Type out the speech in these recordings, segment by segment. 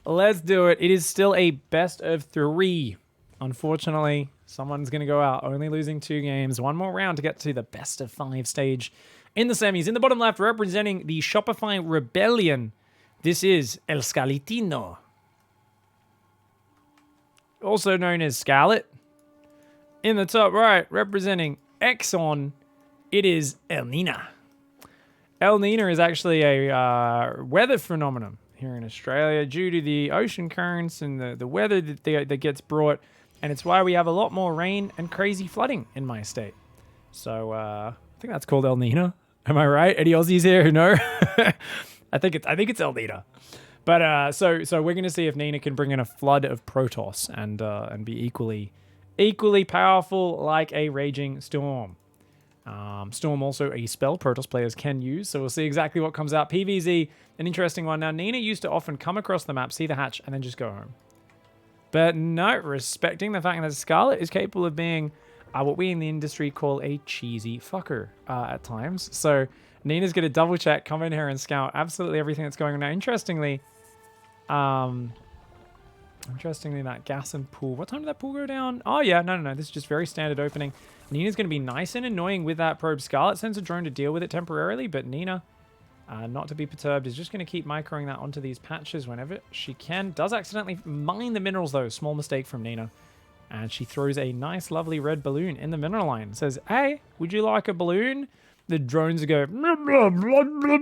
Let's do it. It is still a best of 3. Unfortunately, someone's going to go out, only losing 2 games. One more round to get to the best of 5 stage in the semis. In the bottom left, representing the Shopify Rebellion, this is El Scarlettino, also known as Scarlett. In the top right, representing Exxon, it is El Nina. El Nina is actually a weather phenomenon here in Australia due to the ocean currents and the weather that gets brought. And it's why we have a lot more rain and crazy flooding in my state. So I think that's called El Nina. Am I right? Any Aussies here who know? I think it's El Nina. But so we're going to see if Nina can bring in a flood of Protoss and be equally powerful like a raging storm. Storm also a spell Protoss players can use, so we'll see exactly what comes out. PvZ, an interesting one. Now, Nina used to often come across the map, see the hatch, and then just go home. But no, respecting the fact that Scarlett is capable of being what we in the industry call a cheesy fucker at times. So Nina's going to double check, come in here and scout absolutely everything that's going on. Now, interestingly, that gas and pool. What time did that pool go down? Oh, yeah. No. This is just very standard opening. Nina's going to be nice and annoying with that probe. Scarlett sends a drone to deal with it temporarily, but Nina, not to be perturbed, is just going to keep microing that onto these patches whenever she can. Does accidentally mine the minerals, though. Small mistake from Nina. And she throws a nice, lovely red balloon in the mineral line. Says, hey, would you like a balloon? The drones go, blah, blah, blah, blah.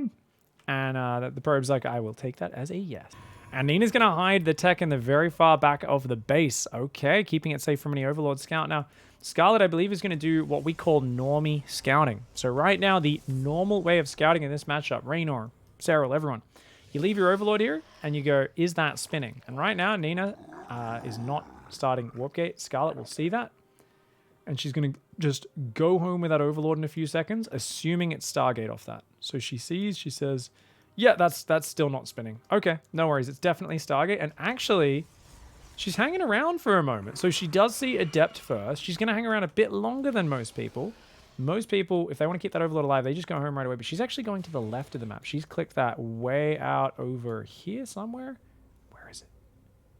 And the probe's like, I will take that as a yes. And Nina's going to hide the tech in the very far back of the base. Okay, keeping it safe from any Overlord scout. Now, Scarlett, I believe, is going to do what we call normie scouting. So right now, the normal way of scouting in this matchup, Raynor, Cyril, everyone, you leave your Overlord here, and you go, is that spinning? And right now, Nina is not starting Warp Gate. Scarlett will see that, and she's going to just go home with that Overlord in a few seconds, assuming it's Stargate off that. So she sees, she says, yeah, that's still not spinning. Okay, no worries. It's definitely Stargate. And actually, she's hanging around for a moment. So she does see Adept first. She's going to hang around a bit longer than most people. Most people, if they want to keep that Overlord alive, they just go home right away. But she's actually going to the left of the map. She's clicked that way out over here somewhere. Where is it?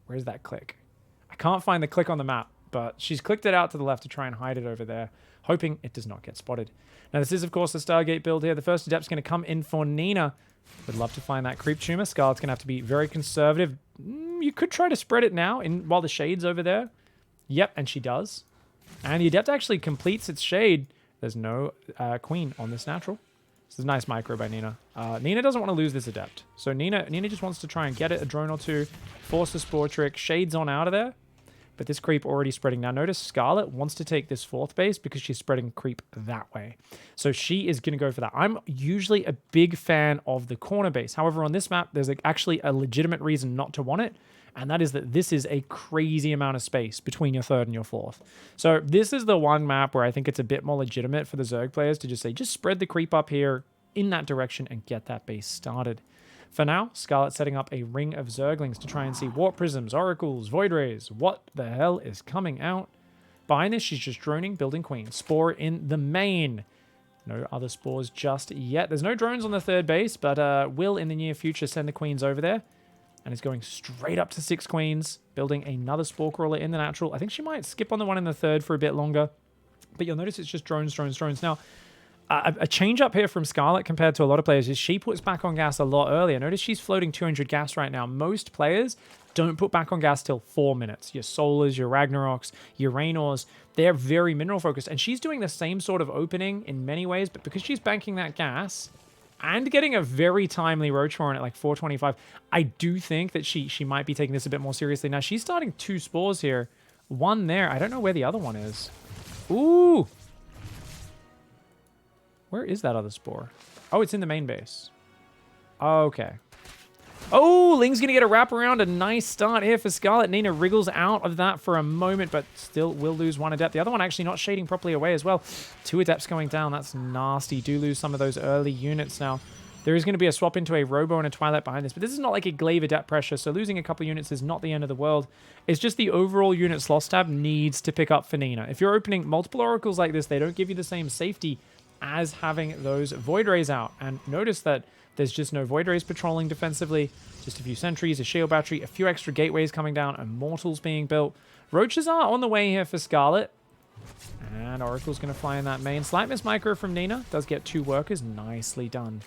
Where's that click? I can't find the click on the map, but she's clicked it out to the left to try and hide it over there, hoping it does not get spotted. Now, this is, of course, the Stargate build here. The first Adept's going to come in for Nina. Would love to find that creep tumor. Scarlett's going to have to be very conservative. You could try to spread it now while the shade's over there. Yep, and she does. And the Adept actually completes its shade. There's no queen on this natural. This is a nice micro by Nina. Nina doesn't want to lose this Adept. So Nina just wants to try and get it, a drone or two, force the Spore Trick, shades on out of there. But this creep already spreading. Now notice Scarlett wants to take this 4th base because she's spreading creep that way. So she is going to go for that. I'm usually a big fan of the corner base. However, on this map, there's actually a legitimate reason not to want it. And that is that this is a crazy amount of space between your 3rd and your 4th. So this is the one map where I think it's a bit more legitimate for the Zerg players to just say, just spread the creep up here in that direction and get that base started. For now, Scarlett's setting up a ring of Zerglings to try and see Warp Prisms, Oracles, Void Rays. What the hell is coming out? Behind this, she's just droning, building Queen. Spore in the main. No other spores just yet. There's no drones on the 3rd base, but will in the near future send the Queens over there. And is going straight up to 6 Queens, building another Spore Crawler in the natural. I think she might skip on the one in the 3rd for a bit longer. But you'll notice it's just drones, drones, drones. Now, a change up here from Scarlett compared to a lot of players is she puts back on gas a lot earlier. Notice she's floating 200 gas right now. Most players don't put back on gas till 4 minutes. Your Solars, your Ragnaroks, your Raynors, they're very mineral focused. And she's doing the same sort of opening in many ways, but because she's banking that gas and getting a very timely Roach-Warren at like 425, I do think that she might be taking this a bit more seriously. Now, she's starting 2 spores here. One there. I don't know where the other one is. Ooh! Where is that other spore? Oh, it's in the main base. Okay. Oh, Ling's going to get a wraparound. A nice start here for Scarlett. Nina wriggles out of that for a moment, but still will lose 1 Adept. The other one actually not shading properly away as well. 2 Adepts going down. That's nasty. Do lose some of those early units now. There is going to be a swap into a Robo and a Twilight behind this, but this is not like a Glaive Adept pressure, so losing a couple units is not the end of the world. It's just the overall unit slots tab needs to pick up for Nina. If you're opening multiple Oracles like this, they don't give you the same safety as having those Void Rays out. And notice that There's just no Void Rays patrolling defensively. Just a few sentries, a shield battery, a few extra gateways coming down, Immortals being built. Roaches are on the way here for Scarlet. And Oracle's going to fly in that main. Slight miss micro from Nina. Does get 2 workers. Nicely done.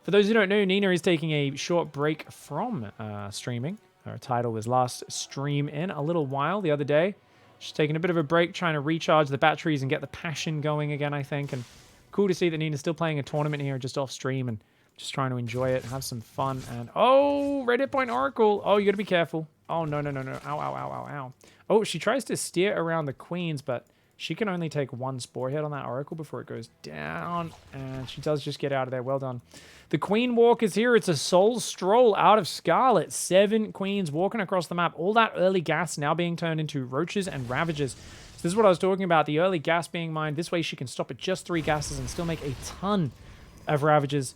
For those who don't know, Nina is taking a short break from streaming. Her title was last stream in a little while the other day. She's taking a bit of a break, trying to recharge the batteries and get the passion going again, I think. And cool to see that Nina's still playing a tournament here just off stream and just trying to enjoy it, have some fun. And oh, red hit point Oracle. Oh, you got to be careful. Oh, no, no, no, no. Ow, ow, ow, ow, ow. Oh, she tries to steer around the queens, but she can only take 1 spore hit on that Oracle before it goes down. And she does just get out of there. Well done. The queen walk is here. It's a soul stroll out of Scarlet. 7 queens walking across the map. All that early gas now being turned into roaches and ravagers. So this is what I was talking about. The early gas being mined. This way she can stop at just 3 gases and still make a ton of ravagers.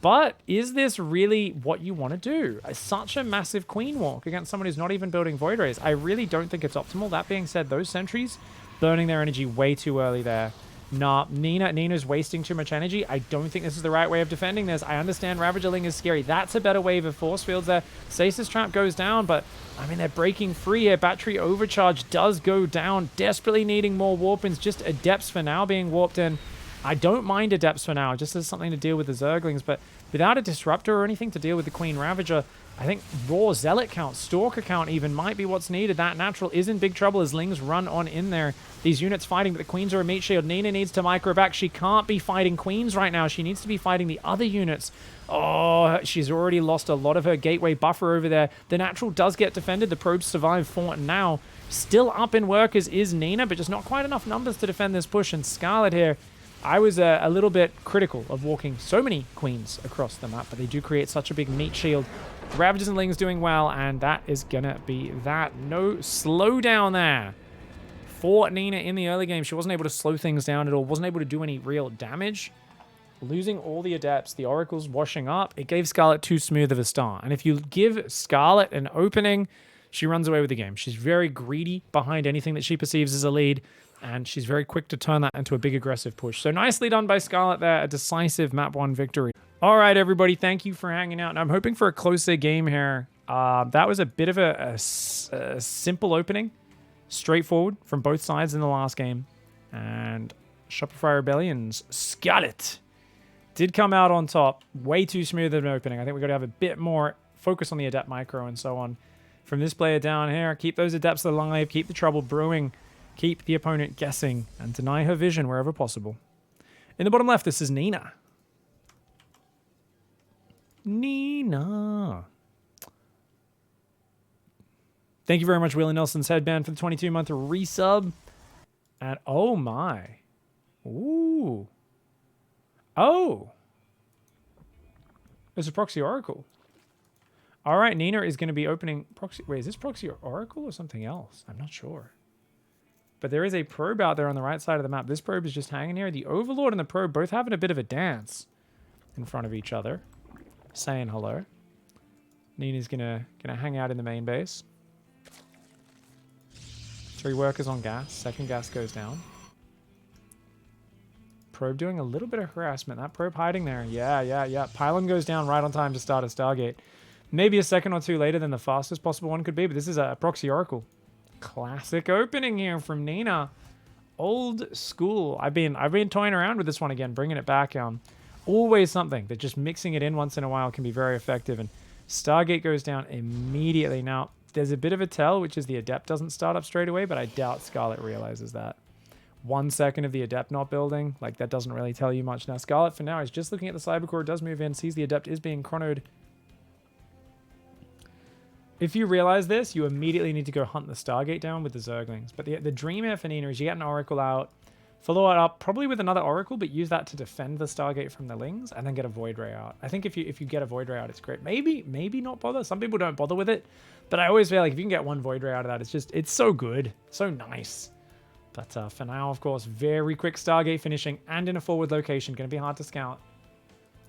But is this really what you want to do? Such a massive queen walk against someone who's not even building Void Rays. I really don't think it's optimal. That being said, those sentries burning their energy way too early there. Nah, Nina's wasting too much energy. I don't think this is the right way of defending this. I understand Ravagerling is scary. That's a better wave of force fields there. Stasis Trap goes down, but I mean, they're breaking free here. Battery Overcharge does go down. Desperately needing more warp-ins. Just Adepts for now being warped in. I don't mind Adepts for now, just as something to deal with the Zerglings, but without a Disruptor or anything to deal with the Queen Ravager, I think raw Zealot count, Stalker count even might be what's needed. That Natural is in big trouble as Lings run on in there. These units fighting, but the Queens are a meat shield. Nina needs to micro back. She can't be fighting Queens right now. She needs to be fighting the other units. Oh, she's already lost a lot of her gateway buffer over there. The Natural does get defended. The probes survive for now. Still up in workers is Nina, but just not quite enough numbers to defend this push. And Scarlet here, I was a little bit critical of walking so many Queens across the map, but they do create such a big meat shield. Ravagers and Lings doing well, and that is gonna be that. No slowdown there for Nina in the early game. She wasn't able to slow things down at all, wasn't able to do any real damage. Losing all the Adepts, the Oracles washing up, it gave Scarlet too smooth of a start. And if you give Scarlet an opening, she runs away with the game. She's very greedy behind anything that she perceives as a lead, and she's very quick to turn that into a big aggressive push. So nicely done by Scarlet there, a decisive map 1 victory. All right, everybody, thank you for hanging out. And I'm hoping for a closer game here. That was a bit of a simple opening, straightforward from both sides in the last game. And Shopify Rebellion's Scarlet did come out on top. Way too smooth of an opening. I think we got to have a bit more focus on the Adept micro and so on. From this player down here, keep those Adepts alive, keep the trouble brewing, keep the opponent guessing, and deny her vision wherever possible. In the bottom left, this is Nina. Nina. Thank you very much, Willie Nelson's Headband, for the 22-month resub. And oh my. Ooh. Oh. There's a Proxy Oracle. All right, Nina is going to be opening Proxy. Wait, is this Proxy Oracle or something else? I'm not sure. But there is a probe out there on the right side of the map. This probe is just hanging here. The Overlord and the probe both having a bit of a dance in front of each other, saying hello. Nina's gonna hang out in the main base. 3 workers on gas. Second gas goes down. Probe doing a little bit of harassment. That probe hiding there. Yeah. Pylon goes down right on time to start a Stargate. Maybe a second or two later than the fastest possible one could be, but this is a Proxy Oracle. Classic opening here from Nina. Old school. I've been toying around with this one again, bringing it back. Always something that just mixing it in once in a while can be very effective. And Stargate goes down immediately. Now, there's a bit of a tell, which is the Adept doesn't start up straight away, but I doubt Scarlet realizes that. 1 second of the Adept not building, like that doesn't really tell you much. Now, Scarlet for now is just looking at the Cybercore, does move in, sees the Adept is being chronoed. If you realize this, you immediately need to go hunt the Stargate down with the Zerglings. But the dream here for Nina is you get an Oracle out, follow it up probably with another Oracle, but use that to defend the Stargate from the Lings, and then get a Void Ray out. I think if you get a Void Ray out, it's great. Maybe not bother. Some people don't bother with it, but I always feel like if you can get 1 Void Ray out of that, it's so good, so nice. But for now, of course, very quick Stargate finishing and in a forward location. Going to be hard to scout.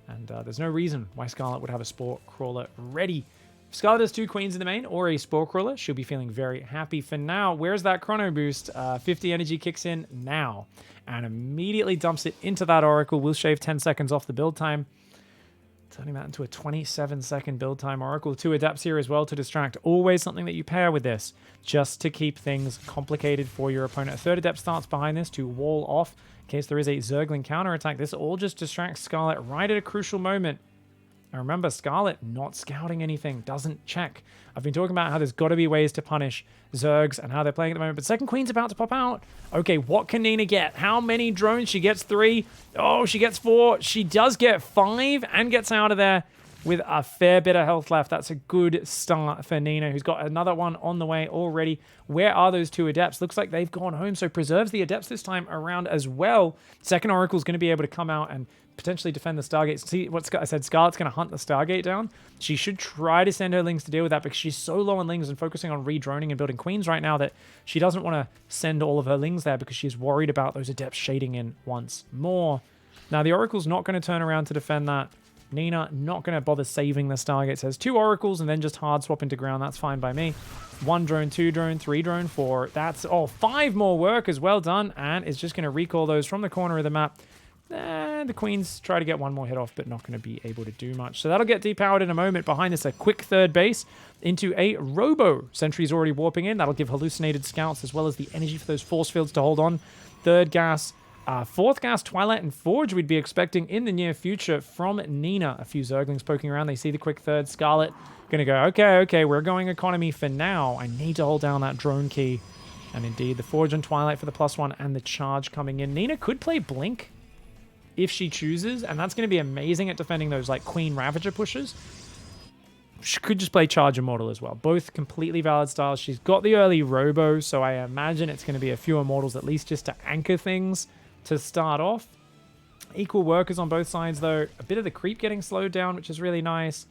And there's no reason why Scarlet would have a Spore Crawler ready. If Scarlet has 2 Queens in the main or a Spore Crawler, she'll be feeling very happy. For now, where's that Chrono Boost? 50 energy kicks in now and immediately dumps it into that Oracle. We'll shave 10 seconds off the build time. Turning that into a 27-second build time. Oracle, 2 adapts here as well to distract. Always something that you pair with this, just to keep things complicated for your opponent. A 3rd adept starts behind this to wall off in case there is a Zergling counterattack. This all just distracts Scarlet right at a crucial moment. And remember, Scarlet not scouting anything, doesn't check. I've been talking about how there's got to be ways to punish Zergs and how they're playing at the moment, but second Queen's about to pop out. Okay, what can Nina get? How many drones? She gets 3. Oh, she gets 4. She does get 5 and gets out of there with a fair bit of health left. That's a good start for Nina, who's got another one on the way already. Where are those 2 adepts? Looks like they've gone home, so preserves the adepts this time around as well. Second Oracle's going to be able to come out and potentially defend the Stargate. See what I said, Scarlet's going to hunt the Stargate down. She should try to send her Lings to deal with that because she's so low on Lings and focusing on re-droning and building Queens right now that she doesn't want to send all of her Lings there because she's worried about those adepts shading in once more. Now, the Oracle's not going to turn around to defend that. Nina not going to bother saving the Stargate. Says 2 Oracles and then just hard swap into ground. That's fine by me. 1 drone, 2 drone, 3 drone, 4. That's 5 more workers. Well done. And it's just going to recall those from the corner of the map. The Queens try to get 1 more hit off, but not going to be able to do much. So that'll get depowered in a moment. Behind this, a quick 3rd base into a Robo. Sentry's already warping in. That'll give hallucinated scouts as well as the energy for those force fields to hold on. 3rd gas, 4th gas, Twilight, and Forge we'd be expecting in the near future from Nina. A few Zerglings poking around. They see the quick 3rd. Scarlet going to go, okay, we're going economy for now. I need to hold down that drone key. And indeed, the Forge and Twilight for the +1 and the charge coming in. Nina could play Blink if she chooses, and that's going to be amazing at defending those like Queen Ravager pushes. She could just play Charge Immortal as well. Both completely valid styles. She's got the early Robo, so I imagine it's going to be a few Immortals at least just to anchor things to start off. Equal workers on both sides though. A bit of the creep getting slowed down, which is really nice.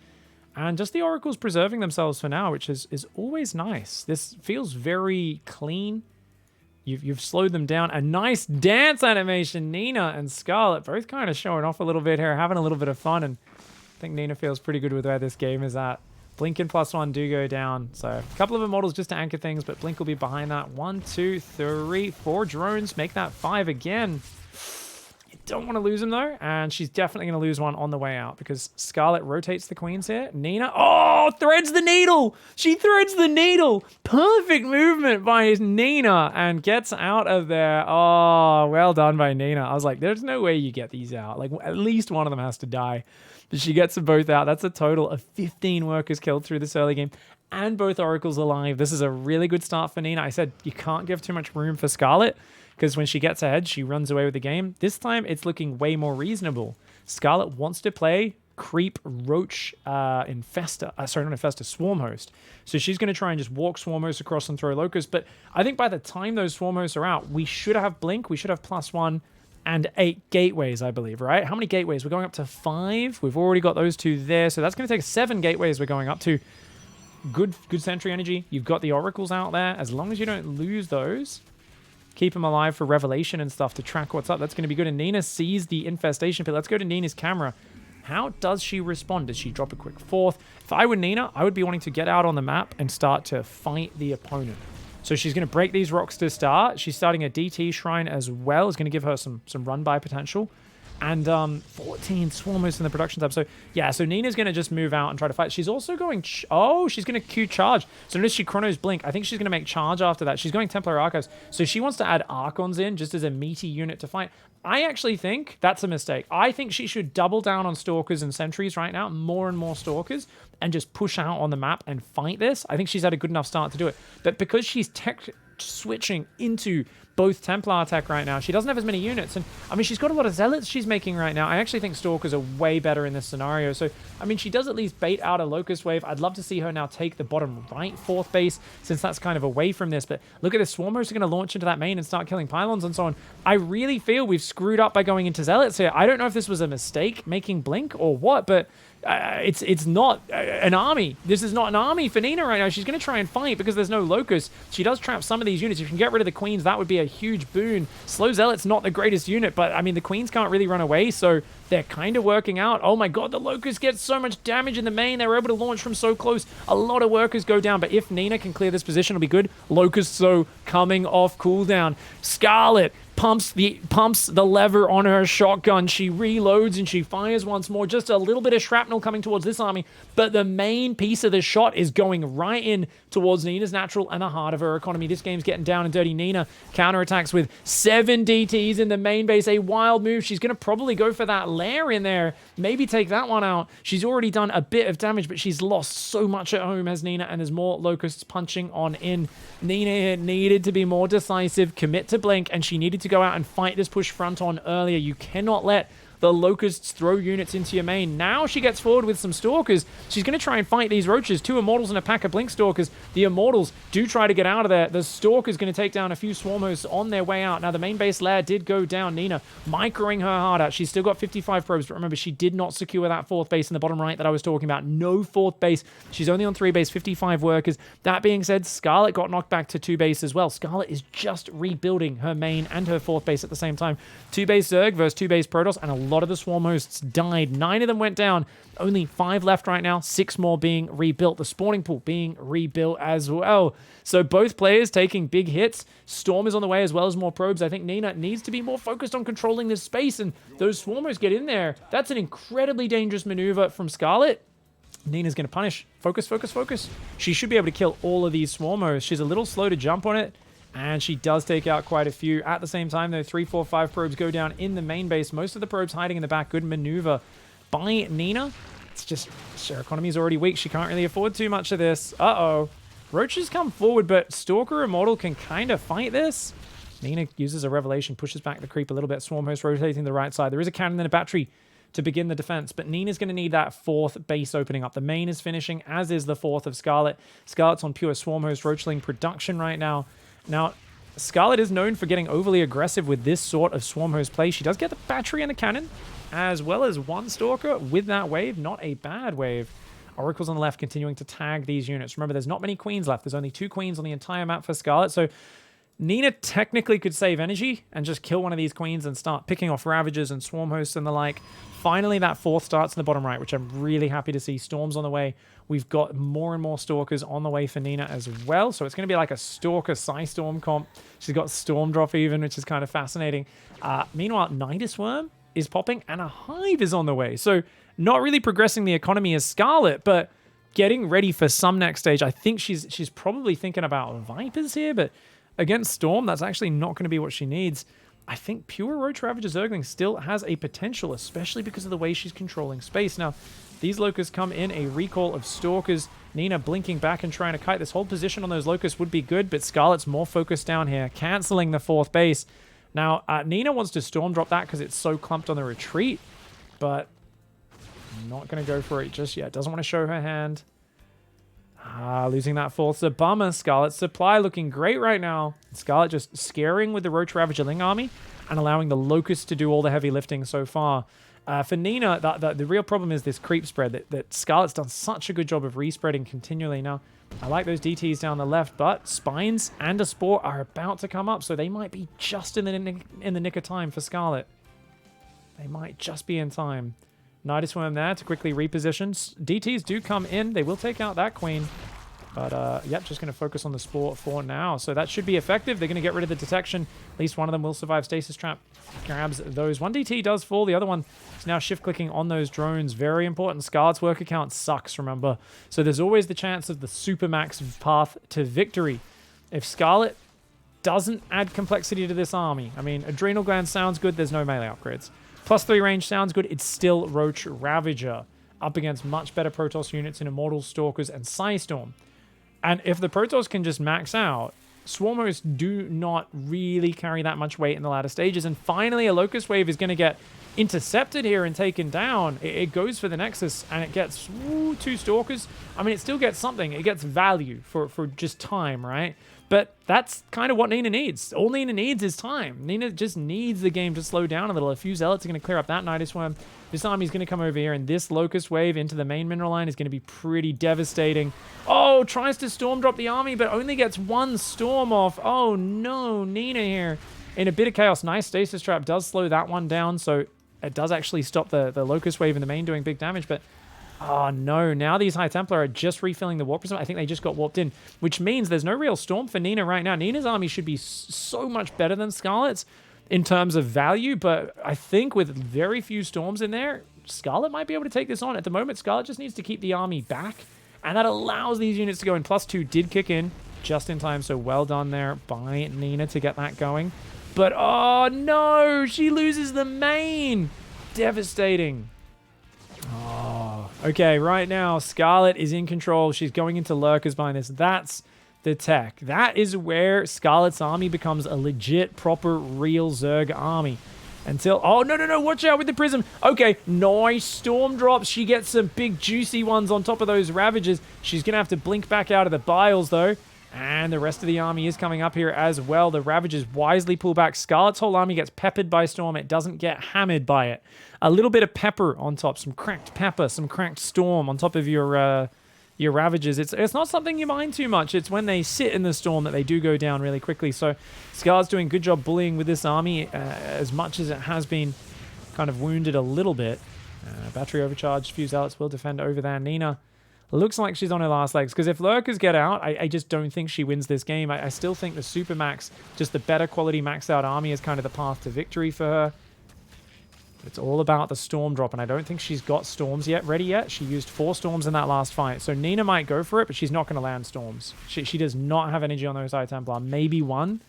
And just the Oracles preserving themselves for now, which is always nice. This feels very clean. You've slowed them down. A nice dance animation. Nina and Scarlet both kind of showing off a little bit here, having a little bit of fun. And I think Nina feels pretty good with where this game is at. Blink and +1 do go down. So a couple of Immortals just to anchor things, but Blink will be behind that. 1, 2, 3, 4 drones. Make that 5 again. You don't want to lose them though. And she's definitely going to lose one on the way out because Scarlet rotates the Queens here. Nina, threads the needle. She threads the needle. Perfect movement by Nina and gets out of there. Oh, well done by Nina. I was like, there's no way you get these out. Like at least one of them has to die. But she gets them both out. That's a total of 15 workers killed through this early game. And both Oracles alive. This is a really good start for Nina. I said you can't give too much room for Scarlet because when she gets ahead, she runs away with the game. This time, it's looking way more reasonable. Scarlet wants to play Creep, Roach, Infesta. Sorry, not Infesta, Swarm Host. So she's going to try and just walk Swarm Host across and throw Locusts. But I think by the time those Swarm Hosts are out, we should have Blink. We should have +1 and 8 gateways, I believe, right? How many gateways? We're going up to 5. We've already got those 2 there. So that's going to take 7 gateways we're going up to. Good sentry energy. You've got the Oracles out there. As long as you don't lose those, keep them alive for Revelation and stuff to track what's up. That's going to be good. And Nina sees the infestation pit. Let's go to Nina's camera. How does she respond? Does she drop a quick 4th? If I were Nina, I would be wanting to get out on the map and start to fight the opponent. So she's going to break these rocks to start. She's starting a DT shrine as well. It's going to give her some run-by potential. And 14 Swarmers in the production tab. So yeah, so Nina's going to just move out and try to fight. She's also going... she's going to Q charge. So notice she chronos Blink. I think she's going to make charge after that. She's going Templar Archives. So she wants to add Archons in just as a meaty unit to fight. I actually think that's a mistake. I think she should double down on Stalkers and Sentries right now. More and more Stalkers. And just push out on the map and fight this. I think she's had a good enough start to do it. But because she's tech switching into both Templar tech right now, she doesn't have as many units. And I mean, she's got a lot of Zealots she's making right now. I actually think Stalkers are way better in this scenario. So, I mean, she does at least bait out a Locust Wave. I'd love to see her now take the bottom right 4th base, since that's kind of away from this. But look at this, Swarmers are going to launch into that main and start killing Pylons and so on. I really feel we've screwed up by going into Zealots here. I don't know if this was a mistake making Blink or what, but it's not an army. This is not an army for Nina right now. She's going to try and fight because there's no Locust. She does trap some of these units. If you can get rid of the Queens, that would be a huge boon. Slow Zealot's not the greatest unit, but I mean, the Queens can't really run away, so they're kind of working out. Oh my god, the Locust gets so much damage in the main. They're able to launch from so close. A lot of workers go down, but if Nina can clear this position, it'll be good. Locust, so coming off cooldown. Scarlet pumps the lever on her shotgun. She reloads and she fires once more. Just a little bit of shrapnel coming towards this army, but the main piece of the shot is going right in towards Nina's natural and the heart of her economy. This game's getting down and dirty. Nina counterattacks with 7 DTs in the main base. A wild move. She's going to probably go for that lair in there. Maybe take that one out. She's already done a bit of damage, but she's lost so much at home, has Nina, and there's more locusts punching on in. Nina needed to be more decisive, commit to blink, and she needed to go out and fight this push front on earlier. You cannot let the locusts throw units into your main. Now she gets forward with some stalkers. She's going to try and fight these roaches. 2 immortals and a pack of blink stalkers. The immortals do try to get out of there. The stalker's going to take down a few swarm hosts on their way out. Now the main base lair did go down. Nina microing her heart out. She's still got 55 probes, but remember, she did not secure that 4th base in the bottom right that I was talking about. No 4th base. She's only on 3 base, 55 workers. That being said, Scarlett got knocked back to 2 base as well. Scarlett is just rebuilding her main and her 4th base at the same time. 2 base Zerg versus 2 base Protoss, and a lot of the swarm hosts died. 9 of them went down. Only 5 left right now. 6 more being rebuilt. The spawning pool being rebuilt as well. So both players taking big hits. Storm is on the way as well as more probes. I think Nina needs to be more focused on controlling this space, and those swarmers get in there. That's an incredibly dangerous maneuver from Scarlett. Nina's going to punish. Focus, focus, focus. She should be able to kill all of these swarmers. She's a little slow to jump on it, and she does take out quite a few. At the same time, though, 3, 4, 5 probes go down in the main base. Most of the probes hiding in the back. Good maneuver by Nina. It's just, her economy is already weak. She can't really afford too much of this. Uh-oh. Roaches come forward, but Stalker Immortal can kind of fight this. Nina uses a Revelation, pushes back the creep a little bit. Swarm host rotating the right side. There is a cannon and a battery to begin the defense, but Nina's going to need that 4th base opening up. The main is finishing, as is the 4th of Scarlett. Scarlett's on pure Swarm host roachling production right now. Now, Scarlett is known for getting overly aggressive with this sort of Swarm host play. She does get the battery and the cannon, as well as 1 Stalker with that wave. Not a bad wave. Oracle's on the left continuing to tag these units. Remember, there's not many queens left. There's only 2 queens on the entire map for Scarlett, so Nina technically could save energy and just kill one of these queens and start picking off Ravagers and Swarm hosts and the like. Finally, that 4th starts in the bottom right, which I'm really happy to see. Storm's on the way. We've got more and more Stalkers on the way for Nina as well. So it's going to be like a Stalker Psy-Storm comp. She's got Storm Drop even, which is kind of fascinating. Meanwhile, Nidus Worm is popping and a Hive is on the way. So not really progressing the economy as Scarlett, but getting ready for some next stage. I think she's probably thinking about Vipers here, but against Storm, that's actually not going to be what she needs. I think pure Roach Ravager Zergling still has a potential, especially because of the way she's controlling space. Now, these Locusts come in a recall of Stalkers. Nina blinking back and trying to kite. This whole position on those Locusts would be good, but Scarlett's more focused down here, canceling the 4th base. Now, Nina wants to Storm Drop that because it's so clumped on the retreat, but not going to go for it just yet. Doesn't want to show her hand. Losing that 4th's a bummer. Scarlett's supply looking great right now. Scarlett just scaring with the Roach Ravager Ling army and allowing the Locusts to do all the heavy lifting so far. For Nina, the real problem is this creep spread that Scarlett's done such a good job of respreading continually. Now, I like those DTs down the left, but Spines and a Spore are about to come up, so they might be just in the nick of time for Scarlett. They might just be in time. Nidus Worm there to quickly reposition. DTs do come in. They will take out that queen. But, yep, just going to focus on the Spore for now. So that should be effective. They're going to get rid of the detection. At least one of them will survive. Stasis Trap grabs those. 1 DT does fall. The other one is now shift-clicking on those drones. Very important. Scarlett's work account sucks, remember. So there's always the chance of the Supermax path to victory. If Scarlett doesn't add complexity to this army, I mean, Adrenal Gland sounds good. There's no melee upgrades. +3 range sounds good. It's still Roach Ravager up against much better Protoss units in Immortals, Stalkers, and Psystorm. And if the Protoss can just max out, Swarmos do not really carry that much weight in the latter stages. And finally, a Locust Wave is going to get intercepted here and taken down. It goes for the Nexus, and it gets 2 Stalkers. I mean, it still gets something. It gets value for just time, right? But that's kind of what Nina needs. All Nina needs is time. Nina just needs the game to slow down a little. A few Zealots are going to clear up that Nidus Worm. This army's going to come over here, and this Locust Wave into the main mineral line is going to be pretty devastating. Oh, tries to Storm Drop the army, but only gets 1 Storm off. Oh, no. Nina here in a bit of chaos. Nice Stasis Trap does slow that one down, so it does actually stop the Locust Wave in the main doing big damage, but oh no, now these High Templar are just refilling the Warp Prism. I think they just got warped in, which means there's no real Storm for Nina right now. Nina's army should be so much better than Scarlett's, in terms of value, but I think with very few storms in there, Scarlet might be able to take this on. At the moment, Scarlet just needs to keep the army back, and that allows these units to go in. +2 did kick in just in time, so well done there by Nina to get that going. But, oh no, she loses the main. Devastating. Oh, okay, right now, Scarlet is in control. She's going into lurkers behind this. That's the tech. That is where Scarlet's army becomes a legit, proper, real Zerg army. Until... Oh, no, watch out with the Prism. Okay, nice storm drops. She gets some big, juicy ones on top of those Ravagers. She's going to have to blink back out of the Biles, though. And the rest of the army is coming up here as well. The Ravagers wisely pull back. Scarlet's whole army gets peppered by Storm. It doesn't get hammered by it. A little bit of pepper on top. Some cracked pepper, some cracked Storm on top of your Ravagers. It's not something you mind too much. It's when they sit in the Storm that they do go down really quickly. So Scar's doing a good job bullying with this army as much as it has been kind of wounded a little bit. Battery overcharged. Fuse Zealots will defend over there. Nina looks like she's on her last legs, because if lurkers get out, I just don't think she wins this game. I still think the Supermax, just the better quality maxed out army, is kind of the path to victory for her. It's all about the storm drop, and I don't think she's got storms ready yet. She used 4 storms in that last fight, so Nina might go for it, but she's not going to land storms. She does not have energy on those High Templar, maybe 1.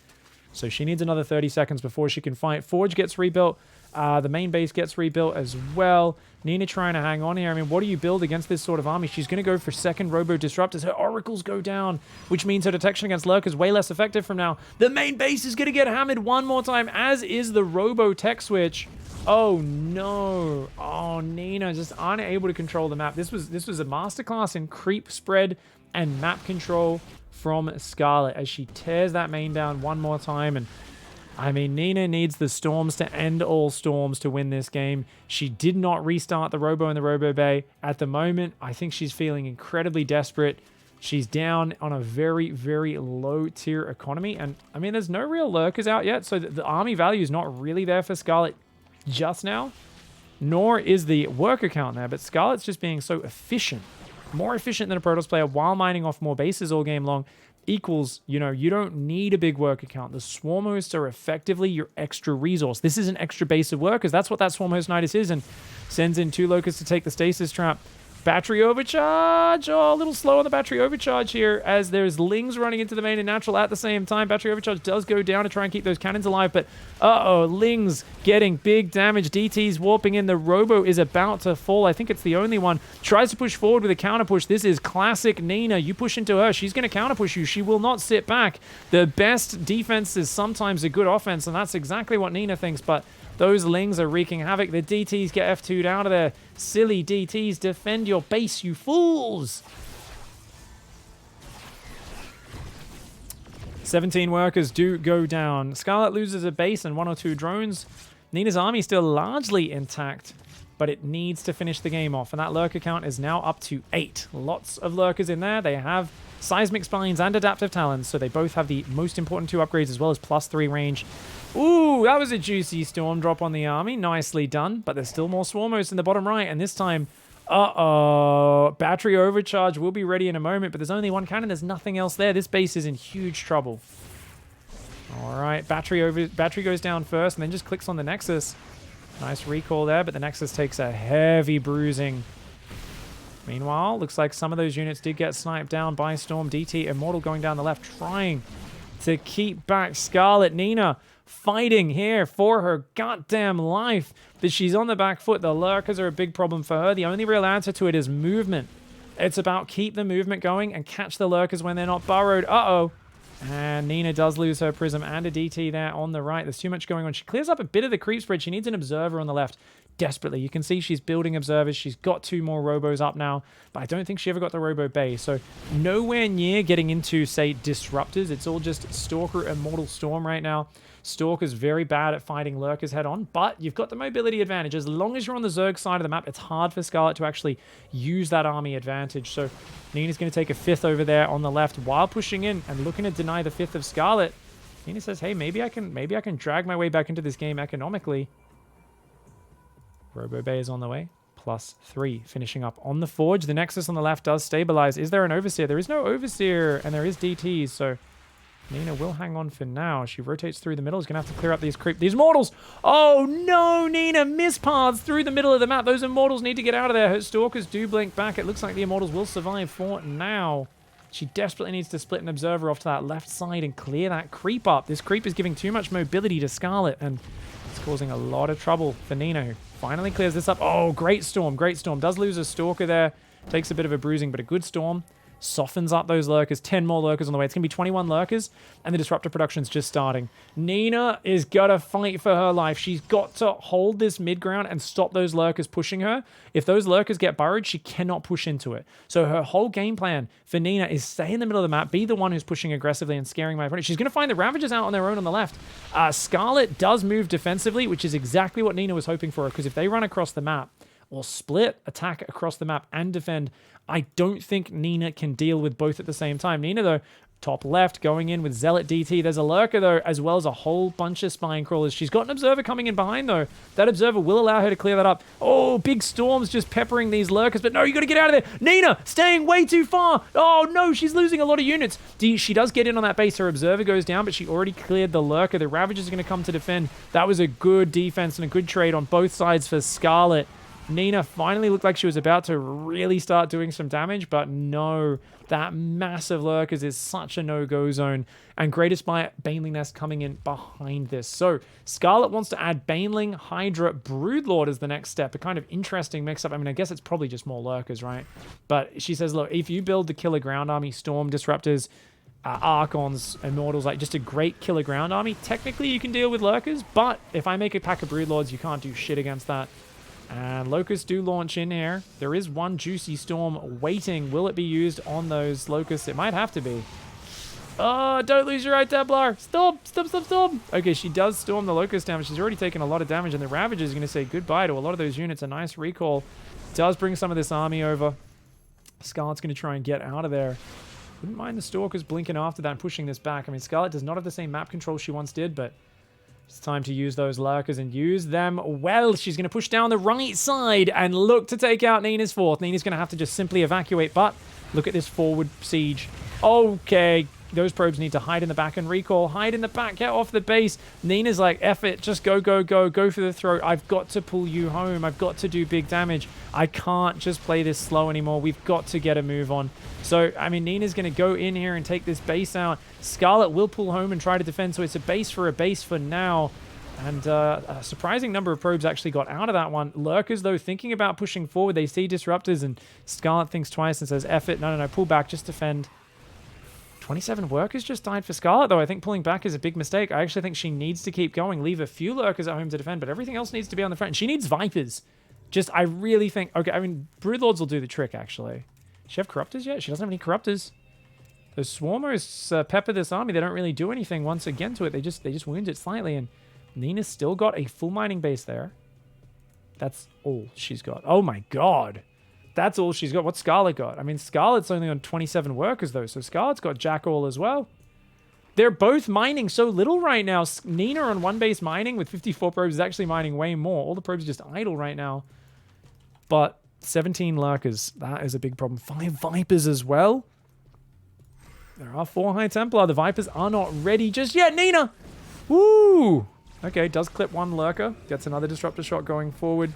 So she needs another 30 seconds before she can fight. Forge gets rebuilt. The main base gets rebuilt as well. Nina trying to hang on here. I mean, what do you build against this sort of army? She's going to go for second Robo Disruptors. Her Oracles go down, which means her detection against Lurkers way less effective from now. The main base is going to get hammered one more time, as is the Robo Tech Switch. Oh, no. Oh, Nina just unable to control the map. This was a masterclass in creep spread and map control from Scarlet as she tears that main down one more time. And I mean, Nina needs the storms to end all storms to win this game. She did not restart the Robo in the Robo Bay. At the moment, I think she's feeling incredibly desperate. She's down on a very, very low tier economy. And I mean, there's no real lurkers out yet, so the army value is not really there for Scarlet just now. Nor is the worker count there, but Scarlet's just being so efficient. More efficient than a Protoss player while mining off more bases all game long. Equals, you know, you don't need a big work account. The Swarm Hosts are effectively your extra resource. This is an extra base of workers. That's what that Swarm Host Nidus is, and sends in 2 Locusts to take the Stasis Trap. Battery overcharge. Oh, a little slow on the battery overcharge here, as there's Lings running into the main and natural at the same time. Battery overcharge does go down to try and keep those cannons alive, but Lings getting big damage. DT's warping in. The Robo is about to fall. I think it's the only one. Tries to push forward with a counter push. This is classic Nina. You push into her, she's going to counter push you. She will not sit back. The best defense is sometimes a good offense, and that's exactly what Nina thinks, but those Lings are wreaking havoc. The DTs get F2'd out of there. Silly DTs, defend your base, you fools! 17 workers do go down. Scarlet loses a base and 1 or 2 drones. Nina's army still largely intact, but it needs to finish the game off. And that lurker count is now up to 8. Lots of lurkers in there. They have Seismic Spines and Adaptive Talons, so they both have the most important 2 upgrades as well as +3 range. Ooh, that was a juicy storm drop on the army. Nicely done. But there's still more Swarmos in the bottom right. And this time, battery overcharge will be ready in a moment. But there's only 1 cannon. There's nothing else there. This base is in huge trouble. All right, battery goes down first and then just clicks on the Nexus. Nice recall there, but the Nexus takes a heavy bruising. Meanwhile, looks like some of those units did get sniped down by Storm. DT Immortal going down the left, trying to keep back Scarlet. Nina fighting here for her goddamn life, but she's on the back foot. The lurkers are a big problem for her. The only real answer to it is movement. It's about keep the movement going and catch the lurkers when they're not burrowed. And Nina does lose her Prism and a DT there on the right. There's too much going on. She clears up a bit of the creep spread. She needs an Observer on the left desperately. You can see she's building Observers. She's got 2 more Robos up now, but I don't think she ever got the Robo Bay. So nowhere near getting into, say, Disruptors. It's all just Stalker and Mortal Storm right now. Stalker's very bad at fighting lurkers head on, but you've got the mobility advantage. As long as you're on the Zerg side of the map, it's hard for Scarlet to actually use that army advantage. So Nina's going to take a 5th over there on the left while pushing in and looking to deny the 5th of Scarlet. Nina says, hey, maybe I can drag my way back into this game economically. Robo Bay is on the way. +3 finishing up on the Forge. The Nexus on the left does stabilize. Is there an Overseer? There is no Overseer, and there is DTs, so Nina will hang on for now. She rotates through the middle. Is going to have to clear up these mortals. Oh, no. Nina mispaths through the middle of the map. Those immortals need to get out of there. Her stalkers do blink back. It looks like the immortals will survive for now. She desperately needs to split an observer off to that left side and clear that creep up. This creep is giving too much mobility to Scarlett, and it's causing a lot of trouble for Nina, who finally clears this up. Oh, great storm. Great storm. Does lose a stalker there. Takes a bit of a bruising, but a good storm. Softens up those lurkers. 10 more lurkers on the way. It's going to be 21 lurkers, and the disruptor production's just starting. Nina is got to fight for her life. She's got to hold this mid ground and stop those lurkers pushing her. If those lurkers get burrowed, she cannot push into it. So her whole game plan for Nina is stay in the middle of the map, be the one who's pushing aggressively and scaring my opponent. She's going to find the Ravagers out on their own on the left. Scarlett does move defensively, which is exactly what Nina was hoping for, because if they run across the map, or split attack across the map and defend, I don't think Nina can deal with both at the same time. Nina, though, top left, going in with Zealot DT. There's a Lurker, though, as well as a whole bunch of Spine Crawlers. She's got an Observer coming in behind, though. That Observer will allow her to clear that up. Oh, big storms just peppering these Lurkers, but no, you got to get out of there. Nina, staying way too far. Oh, no, she's losing a lot of units. She does get in on that base. Her Observer goes down, but she already cleared the Lurker. The Ravagers are going to come to defend. That was a good defense and a good trade on both sides for Scarlett. Nina finally looked like she was about to really start doing some damage, but no, that massive Lurkers is such a no-go zone, and Greatest Baneling Nest coming in behind this. So Scarlett wants to add Baneling, Hydra, Broodlord as the next step, a kind of interesting mix-up. I mean, I guess it's probably just more Lurkers, right? But she says, look, if you build the Killer Ground Army, Storm Disruptors, Archons, Immortals, like just a great Killer Ground Army, technically you can deal with Lurkers, but if I make a pack of Broodlords, you can't do shit against that. And Locusts do launch in here. There is one Juicy Storm waiting. Will it be used on those Locusts? It might have to be. Oh, don't lose your right, Templar. Stop. Okay, she does storm the Locust down. She's already taken a lot of damage, and the Ravager is going to say goodbye to a lot of those units. A nice recall. Does bring some of this army over. Scarlett's going to try and get out of there. Wouldn't mind the Stalkers blinking after that and pushing this back. I mean, Scarlett does not have the same map control she once did, but it's time to use those Lurkers and use them well. She's going to push down the right side and look to take out Nina's fourth. Nina's going to have to just simply evacuate, but look at this forward siege. Okay, those probes need to hide in the back and recall. Hide in the back, get off the base. Nina's like, F it, just go for the throat. I've got to pull you home. I've got to do big damage. I can't just play this slow anymore. We've got to get a move on. So, I mean, Nina's going to go in here and take this base out. Scarlett will pull home and try to defend, so it's a base for now. And a surprising number of probes actually got out of that one. Lurkers, though, thinking about pushing forward. They see Disruptors, and Scarlett thinks twice and says, F it. No, pull back, just defend. 27 workers just died for Scarlett, though. I think pulling back is a big mistake. I actually think she needs to keep going, leave a few Lurkers at home to defend, but everything else needs to be on the front. And she needs Vipers. I really think... Okay, I mean, Broodlords will do the trick, actually. Does she have Corruptors yet? She doesn't have any Corruptors. Those Swarmers pepper this army. They don't really do anything once again to it. They just wound it slightly, and Nina's still got a full mining base there. That's all she's got. Oh my god. That's all she's got. What's Scarlett got? I mean, Scarlett's only on 27 workers, though, so Scarlett's got Jackal as well. They're both mining so little right now. Nina on one base mining with 54 probes is actually mining way more. All the probes are just idle right now. But 17 Lurkers, that is a big problem. 5 Vipers as well. There are 4 High Templar. The Vipers are not ready just yet. Nina! Woo! Okay, does clip one Lurker. Gets another Disruptor shot going forward.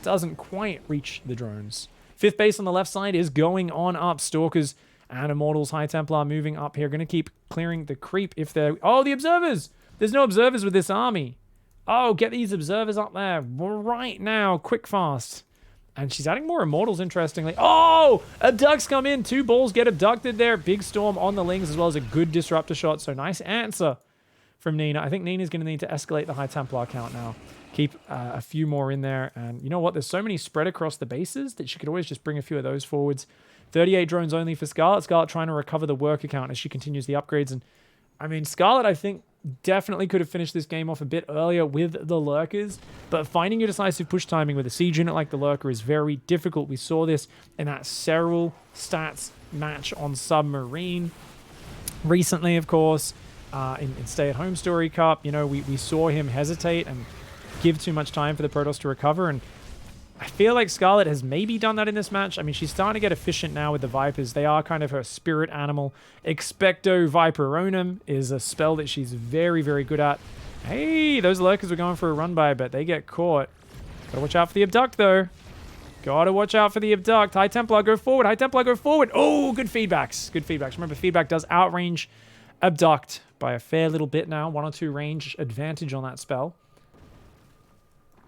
Doesn't quite reach the drones. 5th base on the left side is going on up. Stalkers and Immortals, High Templar moving up here. Going to keep clearing the creep if they're... Oh, the Observers! There's no Observers with this army. Oh, get these Observers up there right now. Quick, fast. And she's adding more Immortals, interestingly. Oh! Abducts come in. 2 balls get abducted there. Big storm on the Lings, as well as a good Disruptor shot. So nice answer from Nina. I think Nina's going to need to escalate the High Templar count now. Keep a few more in there. And you know what? There's so many spread across the bases that she could always just bring a few of those forwards. 38 drones only for Scarlett. Scarlett trying to recover the worker count as she continues the upgrades. And I mean, Scarlett, I think, definitely could have finished this game off a bit earlier with the Lurkers. But finding your decisive push timing with a siege unit like the Lurker is very difficult. We saw this in that Serral stats match on Submarine recently, of course. In Stay at Home Story Cup, you know, we saw him hesitate and give too much time for the Protoss to recover, and I feel like Scarlett has maybe done that in this match. I mean, she's starting to get efficient now with the Vipers. They are kind of her spirit animal. Expecto Viperonum is a spell that she's very, very good at. Hey, those Lurkers were going for a run by, but they get caught. Gotta watch out for the Abduct, though. Gotta watch out for the Abduct. High Templar, go forward. High Templar, go forward. Oh, good feedbacks. Good feedbacks. Remember, feedback does outrange Abduct by a fair little bit now. 1 or 2 range advantage on that spell.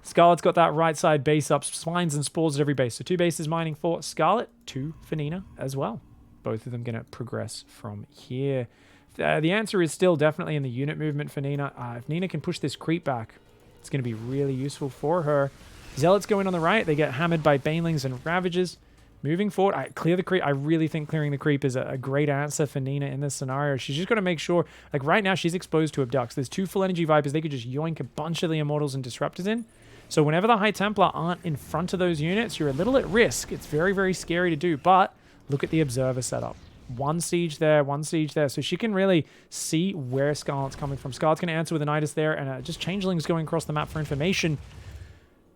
Scarlett's got that right side base up. Spines and Spores at every base. So 2 bases mining for Scarlett. 2 for Nina as well. Both of them going to progress from here. The answer is still definitely in the unit movement for Nina. If Nina can push this creep back, it's going to be really useful for her. Zealots go in on the right. They get hammered by Banelings and Ravagers. Moving forward, clear the creep. I really think clearing the creep is a great answer for Nina in this scenario. She's just got to make sure, like right now, she's exposed to Abducts. There's 2 full energy Vipers. They could just yoink a bunch of the Immortals and Disruptors in. So whenever the High Templar aren't in front of those units, you're a little at risk. It's very, very scary to do. But look at the Observer setup. 1 siege there, 1 siege there. So she can really see where Scarlett's coming from. Scarlett's going to answer with an Nidus there, and just Changelings going across the map for information.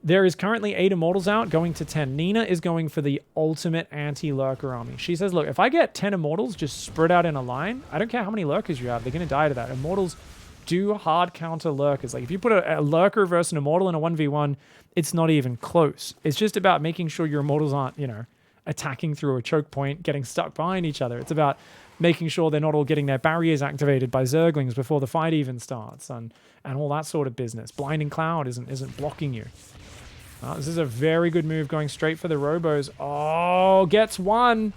There is currently 8 Immortals out, going to 10. Nina is going for the ultimate anti-Lurker army. She says, look, if I get 10 Immortals just spread out in a line, I don't care how many Lurkers you have, they're going to die to that. Immortals do hard counter Lurkers. Like, if you put a Lurker versus an Immortal in a 1v1, it's not even close. It's just about making sure your Immortals aren't, you know, attacking through a choke point, getting stuck behind each other. It's about making sure they're not all getting their barriers activated by Zerglings before the fight even starts, and all that sort of business. Blinding Cloud isn't blocking you. This is a very good move going straight for the Robos. Oh, gets 1.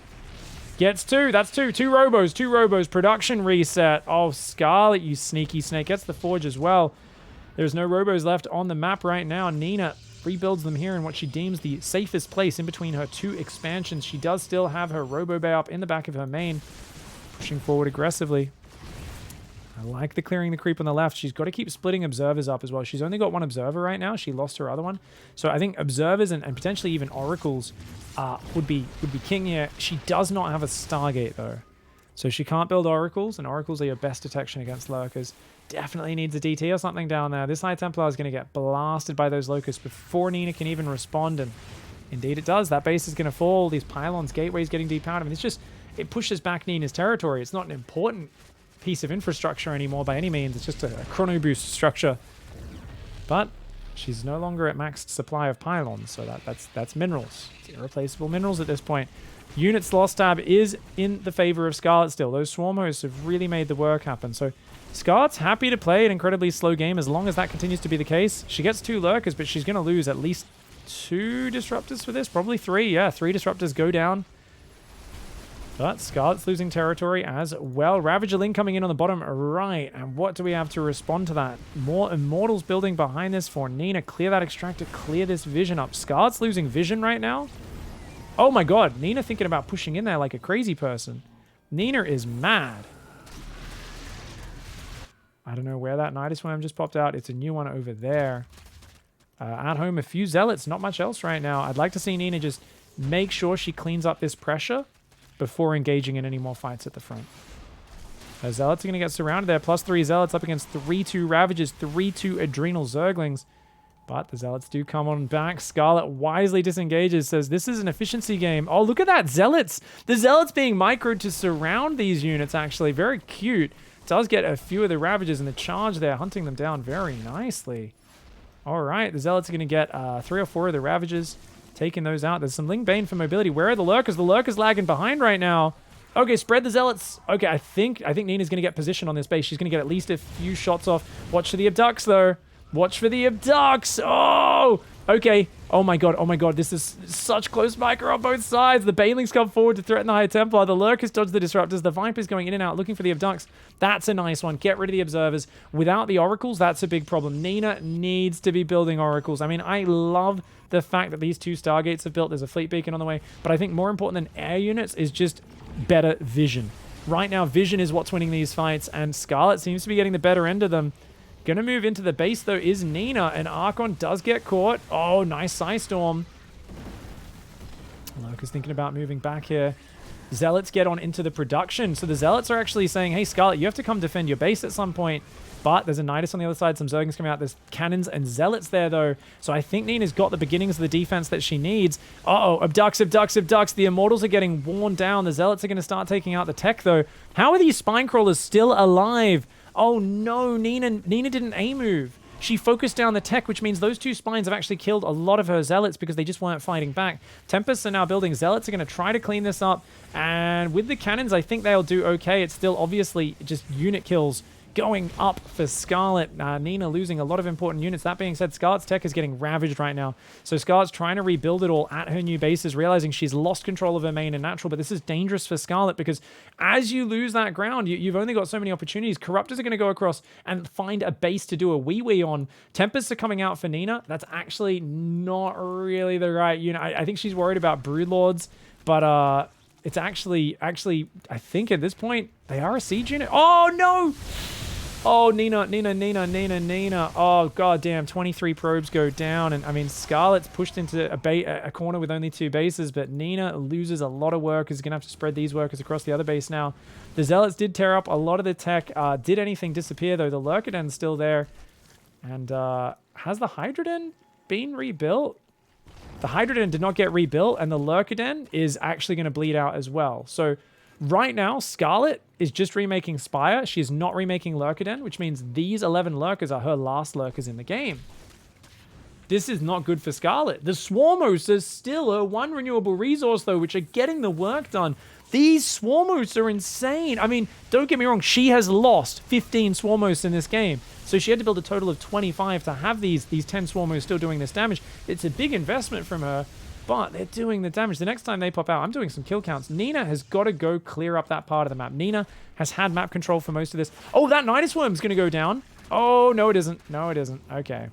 Gets 2. That's 2. 2 Robos. 2 Robos. Production reset. Oh, Scarlett, you sneaky snake. Gets the Forge as well. There's no Robos left on the map right now. Nina rebuilds them here in what she deems the safest place in between her 2 expansions. She does still have her Robo Bay up in the back of her main. Pushing forward aggressively. I like the clearing the creep on the left. She's got to keep splitting Observers up as well. She's only got 1 Observer right now. She lost her other one. So I think Observers and potentially even Oracles would be king here. She does not have a Stargate, though. So she can't build Oracles, and Oracles are your best detection against Lurkers. Definitely needs a DT or something down there. This High Templar is going to get blasted by those Locusts before Nina can even respond, and indeed it does. That base is going to fall. These pylons, gateways getting depowered. I mean, it's just, it pushes back Nina's territory. It's not an important piece of infrastructure anymore by any means. It's just a chrono boost structure. But she's no longer at maxed supply of pylons, so that's minerals. It's irreplaceable minerals at this point. Units lost tab is in the favor of Scarlett still. Those swarm hosts have really made the work happen. So Scarlett's happy to play an incredibly slow game as long as that continues to be the case. She gets 2 Lurkers, but she's going to lose at least 2 Disruptors for this. Probably 3. Yeah, 3 Disruptors go down. But Scarlett's losing territory as well. Ravager Ling coming in on the bottom right. And what do we have to respond to that? More Immortals building behind this for Nina. Clear that Extractor. Clear this Vision up. Scarlett's losing Vision right now. Oh my god. Nina thinking about pushing in there like a crazy person. Nina is mad. I don't know where that Nidus Worm just popped out. It's a new one over there. At home, a few Zealots. Not much else right now. I'd like to see Nina just make sure she cleans up this pressure before engaging in any more fights at the front. The Zealots are going to get surrounded there. +3 Zealots up against 3-2 Ravagers, 3-2 Adrenal Zerglings. But the Zealots do come on back. Scarlett wisely disengages, says this is an efficiency game. Oh, look at that, Zealots! The Zealots being microed to surround these units, actually. Very cute. Does get a few of the Ravagers in the charge there, hunting them down very nicely. All right, the Zealots are going to get 3 or 4 of the Ravagers. Taking those out. There's some Ling Bane for mobility. Where are the Lurkers? The Lurkers lagging behind right now. Okay, spread the Zealots. Okay, I think Nina's going to get position on this base. She's going to get at least a few shots off. Watch for the Abducts, though. Watch for the Abducts. Oh! Okay. Oh my god. This is such close micro on both sides. The Banelings come forward to threaten the High Templar. The Lurkers dodge the Disruptors. The Vipers going in and out looking for the Abducts. That's a nice one. Get rid of the Observers. Without the Oracles, that's a big problem. Nina needs to be building Oracles. I mean, I love the fact that these 2 Stargates have built. There's a fleet beacon on the way. But I think more important than air units is just better vision. Right now, vision is what's winning these fights, and Scarlett seems to be getting the better end of them. Gonna move into the base, though, is Nina, and Archon does get caught. Oh, nice Psystorm. Lurker's thinking about moving back here. Zealots get on into the production. So the Zealots are actually saying, hey, Scarlett, you have to come defend your base at some point. but there's a Nidus on the other side. Some Zerglings coming out. There's cannons and zealots there, though. So I think Nina's got the beginnings of the defense that she needs. Uh-oh, abducts. The Immortals are getting worn down. The zealots are going to start taking out the tech, though. How are these spine crawlers still alive? Oh, no, Nina didn't A-move. She focused down the tech, which means those two spines have actually killed a lot of her zealots because they just weren't fighting back. Tempests are now building. Zealots are going to try to clean this up. And with the cannons, I think they'll do okay. It's still obviously just unit kills going up for Scarlett. Nina losing a lot of important units. That being said, Scarlett's tech is getting ravaged right now. So Scarlett's trying to rebuild it all at her new bases, realizing she's lost control of her main and natural. But this is dangerous for Scarlett because as you lose that ground, you've only got so many opportunities. Corruptors are going to go across and find a base to do a wee-wee on. Tempests are coming out for Nina. That's actually not really the right unit. I think she's worried about Broodlords, but it's actually, I think at this point, they are a siege unit. Oh, no! Oh, Nina. Oh, goddamn. 23 probes go down. And, I mean, Scarlett's pushed into a corner with only 2 bases, but Nina loses a lot of workers. Going to have to spread these workers across the other base now. The Zealots did tear up a lot of the tech. Did anything disappear, though? The Lurkaden's still there. And has the Hydroden been rebuilt? The Hydroden did not get rebuilt, and the Lurkaden is actually going to bleed out as well. So right now, Scarlett is just remaking Spire. She is not remaking Lurkaden, which means these 11 Lurkers are her last Lurkers in the game. This is not good for Scarlett. The Swarmos are still her one renewable resource, though, which are getting the work done. These Swarmos are insane. I mean, don't get me wrong. She has lost 15 Swarmos in this game. So she had to build a total of 25 to have these 10 Swarmos still doing this damage. It's a big investment from her. But they're doing the damage. The next time they pop out, I'm doing some kill counts. Nina has got to go clear up that part of the map. Nina has had map control for most of this. Oh, that Nidus Worm's going to go down. Oh, no, it isn't. No, it isn't. Okay.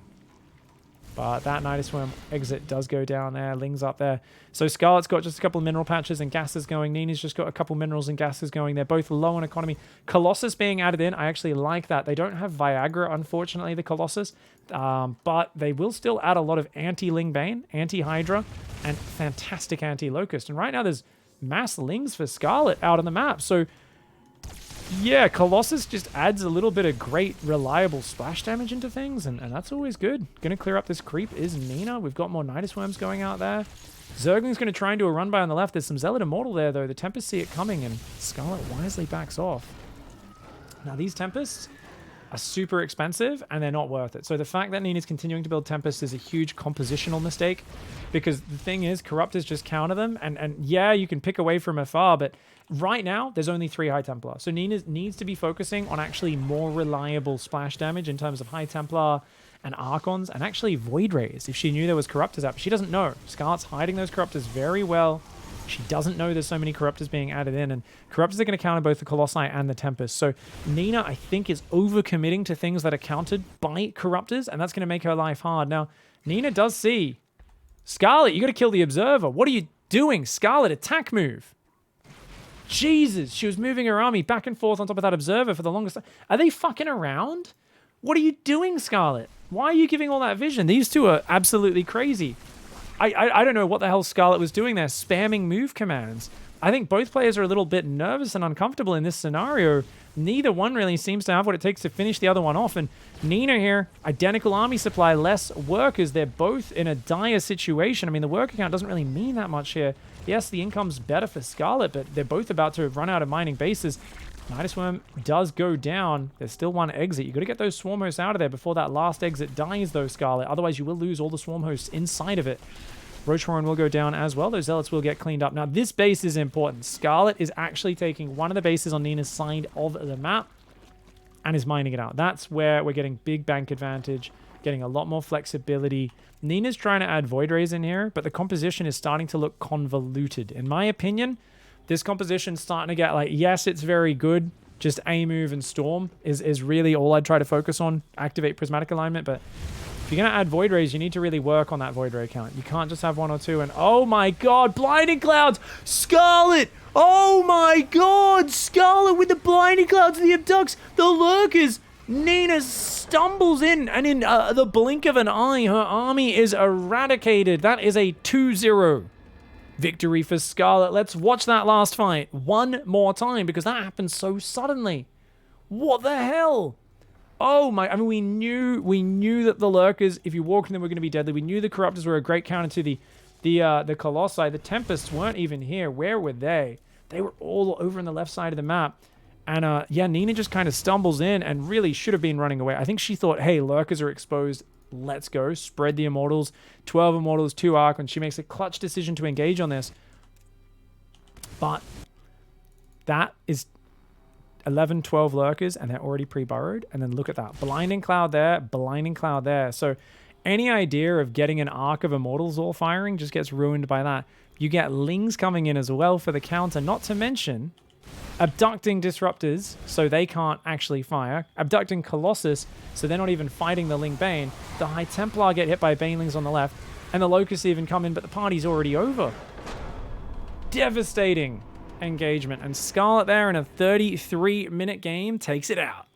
But that Nidus Worm exit does go down there. Ling's up there. So Scarlett's got just a couple of mineral patches and gases going. Nina's just got a couple minerals and gases going. They're both low on economy. Colossus being added in. I actually like that. They don't have Viagra, unfortunately, the Colossus. But they will still add a lot of anti-Ling Bane, anti-Hydra, and fantastic anti-Locust. And right now there's mass Lings for Scarlett out on the map. So yeah, Colossus just adds a little bit of great, reliable splash damage into things, and that's always good. Gonna clear up this creep is Nina. We've got more Nidus Worms going out there. Zergling's gonna try and do a run by on the left. There's some Zealot Immortal there, though. The Tempests see it coming, and Scarlett wisely backs off. Now, these Tempests are super expensive, and they're not worth it. So the fact that Nina's continuing to build Tempests is a huge compositional mistake, because the thing is, Corruptors just counter them, and yeah, you can pick away from afar, but right now, there's only 3 High Templar. So Nina needs to be focusing on actually more reliable splash damage in terms of High Templar and Archons, and actually Void Rays, if she knew there was Corruptors out. But she doesn't know. Scarlett's hiding those Corruptors very well. She doesn't know there's so many Corruptors being added in, and Corruptors are going to counter both the Colossi and the Tempest. So Nina, I think, is overcommitting to things that are countered by Corruptors, and that's going to make her life hard. Now, Nina does see, Scarlett, you got to kill the Observer. What are you doing? Scarlett, attack move. Jesus, she was moving her army back and forth on top of that Observer for the longest time. Are they fucking around? What are you doing, Scarlett? Why are you giving all that vision? These two are absolutely crazy. I don't know what the hell Scarlett was doing there, spamming move commands. I think both players are a little bit nervous and uncomfortable in this scenario. Neither one really seems to have what it takes to finish the other one off. And Nina here, identical army supply, less workers. They're both in a dire situation. I mean, the worker count doesn't really mean that much here. Yes, the income's better for Scarlett, but they're both about to run out of mining bases. Nidus Worm does go down. There's still one exit. You've got to get those Swarm Hosts out of there before that last exit dies, though, Scarlett. Otherwise, you will lose all the Swarm Hosts inside of it. Roachhorn will go down as well. Those Zealots will get cleaned up. Now, this base is important. Scarlett is actually taking one of the bases on Nina's side of the map and is mining it out. That's where we're getting big bank advantage, getting a lot more flexibility. Nina's trying to add Void Rays in here, but the composition is starting to look convoluted. In my opinion, this composition's starting to get like, yes, it's very good. Just A move and Storm is really all I'd try to focus on. Activate Prismatic Alignment, but if you're going to add Void Rays, you need to really work on that Void Ray count. You can't just have 1 or 2. And oh my god, Blinding Clouds! Scarlett! Oh my god! Scarlett with the Blinding Clouds, the Abducts, the Lurkers! Nina stumbles in, and in the blink of an eye, her army is eradicated. That is a 2-0 victory for Scarlett. Let's watch that last fight one more time, because that happened so suddenly. What the hell? Oh my, I mean, we knew that the Lurkers, if you walk in them, were going to be deadly. We knew the Corruptors were a great counter to the Colossi. The Tempests weren't even here. Where were they? They were all over on the left side of the map. And yeah, Nina just kind of stumbles in and really should have been running away. I think she thought, hey, Lurkers are exposed. Let's go. Spread the Immortals. 12 Immortals, 2 Arc, and she makes a clutch decision to engage on this. But that is 11, 12 Lurkers, and they're already pre-burrowed. And then look at that. Blinding Cloud there, Blinding Cloud there. So any idea of getting an Arc of Immortals all firing just gets ruined by that. You get Lings coming in as well for the counter, not to mention abducting Disruptors so they can't actually fire. Abducting Colossus so they're not even fighting the Ling Bane. The High Templar get hit by Banelings on the left, and the Locusts even come in, but the party's already over. Devastating engagement, and Scarlet there in a 33-minute game takes it out.